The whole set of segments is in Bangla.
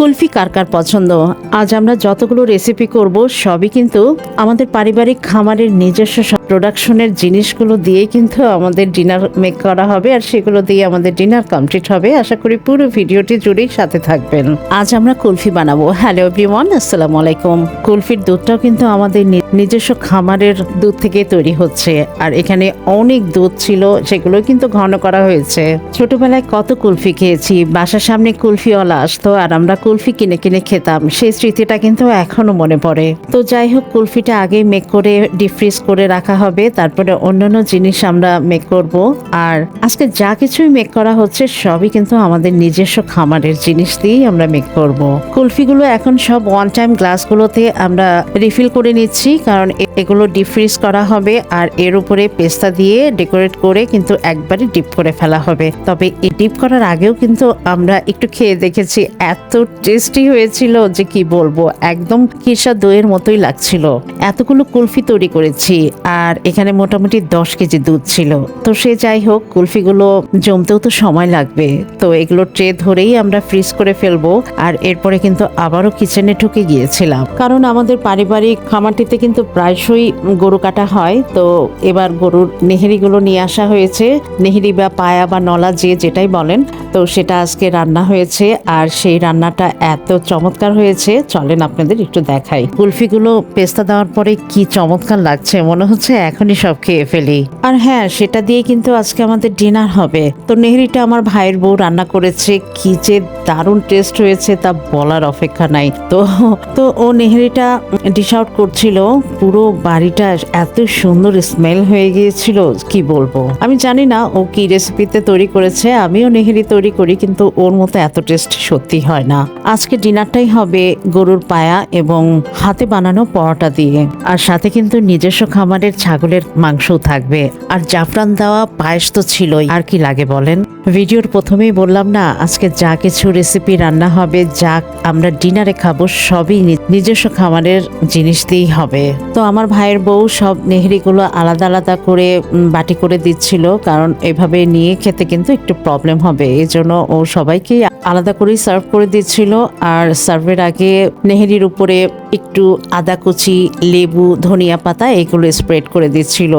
কুলফি কার কার পছন্দ। আজ আমরা যতগুলো রেসিপি করব সবই কিন্তু আমাদের পারিবারিক খামারের নিজস্ব প্রোডাকশনের জিনিসগুলো দিয়ে কিন্তু আমাদের ডিনার মেক করা হবে, আর সেগুলো দিয়ে আমাদের ডিনার কমপ্লিট হবে। আশা করি পুরো ভিডিওটি জুড়েই সাথে থাকবেন। আজ আমরা কুলফি বানাবো। হ্যালো এভরিওয়ান, আসসালামু আলাইকুম। কুলফির দুধটাও কিন্তু আমাদের নিজস্ব খামারের দুধ থেকে তৈরি হচ্ছে, আর এখানে অনেক দুধ ছিল, সেগুলো কিন্তু ঘন করা হয়েছে। ছোটবেলায় কত কুলফি খেয়েছি, বাসার সামনে কুলফিওয়ালা আসতো আর আমরা কুলফি কিনে কিনে খেতাম। সেই স্মৃতিটা কিন্তু এখনো মনে পড়ে। তো যাই হোক, কুলফিটা আগে মেক করে ডিপ ফ্রিজ করে রাখা হবে, তারপরে অন্যান্য জিনিস আমরা মেক করব। আর আজকে যা কিছুই মেক করা হচ্ছে সবই কিন্তু আমাদের নিজস্ব খামারের জিনিস দিয়েই আমরা মেক করব। কুলফিগুলো এখন সব ওয়ান টাইম গ্লাসগুলোতে আমরা রিফিল করে নিচ্ছি, কারণ এগুলো ডিপ ফ্রিজ করা হবে আর এর উপরে পেস্তা দিয়ে ডেকোরেট করে কিন্তু একবারে ডিপ করে ফেলা হবে। তবে এই ডিপ করার আগেও কিন্তু আমরা একটু খেয়ে দেখেছি, এত টেস্টি হয়েছিল যে কি বলবো, একদম কিরসা দইয়ের মতোই লাগছিল। এতগুলো কুলফি তৈরি করেছি আর এখানে মোটামুটি 10 কেজি দুধ ছিল। তো সে যাই হোক, কুলফিগুলো জমতেও তো সময় লাগবে, তো এগুলো ট্রে ধরেই আমরা ফ্রিজ করে ফেলবো। আর এরপরে কিন্তু আবারও কিচেনে ঢুকে গিয়েছিলাম, কারণ আমাদের পারিবারিক খামারটিতে কিন্তু প্রায়শই গরু কাটা হয়। তো এবার গরুর নেহেরিগুলো নিয়ে আসা হয়েছে, নেহেরি বা পায়া বা নলা যে যেটাই বলেন, তো সেটা আজকে রান্না হয়েছে। আর সেই রান্নাটা এত চমৎকার হয়েছে, চলেন আপনাদের একটু দেখাই। কুলফিগুলো পেস্তা দেওয়ার পরে কি চমৎকার লাগছে, মনে হচ্ছে এখনই সব খেয়ে ফেলি। আর হ্যাঁ, সেটা দিয়ে কিন্তু আজকে আমাদের ডিনার হবে। তো নেহেরিটা আমার ভাইয়ের বউ রান্না করেছে, কি যে দারুণ টেস্ট হয়েছে তা বলার অপেক্ষা নাই। তো ও নেহেরিটা ডিশ আউট করছিল, পুরো বাড়িটা এত সুন্দর স্মেল হয়ে গিয়েছিল কি বলবো। আমি জানি না ও কি রেসিপিতে তৈরি করেছে, আমিও নেহেরি তৈরি করি, কিন্তু ওর মতো এত টেস্ট সত্যি হয় না। আজকে ডিনারটাই হবে গরুর পায়া এবং হাতে বানানো পরোটা দিয়ে, আর সাথে কিন্তু নিজস্ব খামারের ছাগলের মাংসও থাকবে। আর জাফরান দেওয়া পায়েস তো ছিলই, আর কি লাগে বলেন। ভিডিওর প্রথমেই বললাম না, আজকে যা কিছু রেসিপি রান্না হবে, যা আমরা ডিনারে খাবো সবই নিজস্ব খামারের জিনিস দিয়েই হবে। তো আমার ভাইয়ের বউ সব নেহেরিগুলো আলাদা আলাদা করে বাটি করে দিচ্ছিল, কারণ এভাবে নিয়ে খেতে কিন্তু একটু প্রবলেম হবে, এই জন্য ও সবাইকেই আলাদা করেই সার্ভ করে দিচ্ছিল। আর সার্ভের আগে নেহেরির উপরে একটু আদা কুচি, লেবু, ধনিয়া পাতা এগুলো স্প্রেড করে দিচ্ছিল।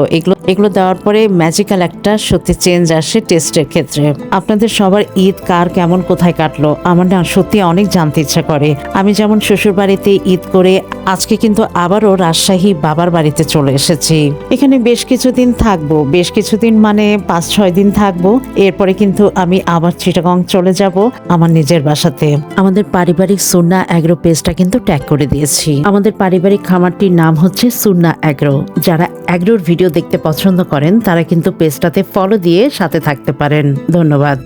এগুলো দেওয়ার পরে ম্যাজিক্যাল একটা সত্যি চেঞ্জ আসে টেস্টের ক্ষেত্রে। আপনাদের সবার ঈদ কার কেমন কোথায় কাটলো, আমার না সত্যি অনেক জানতে ইচ্ছা করে। আমি যেমন শ্বশুর বাড়িতে ঈদ করে আজকে কিন্তু আবারও রাজশাহী বাবার বাড়িতে চলে এসেছি। এখানে বেশ কিছুদিন থাকবো, বেশ কিছুদিন মানে 5-6 দিন থাকবো। এরপরে কিন্তু আমি আবার চিটাগং চলে যাব আমার নিজের বাসাতে। আমাদের পারিবারিক সুন্না অ্যাগ্রো পেজটা কিন্তু ট্যাগ করে দিয়েছি। আমাদের পারিবারিক খামারটির নাম হচ্ছে সুন্না অ্যাগ্রো। যারা অ্যাগ্রোর ভিডিও দেখতে পছন্দ করেন তারা কিন্তু পেজটাতে ফলো দিয়ে সাথে থাকতে পারেন। ধন্যবাদ।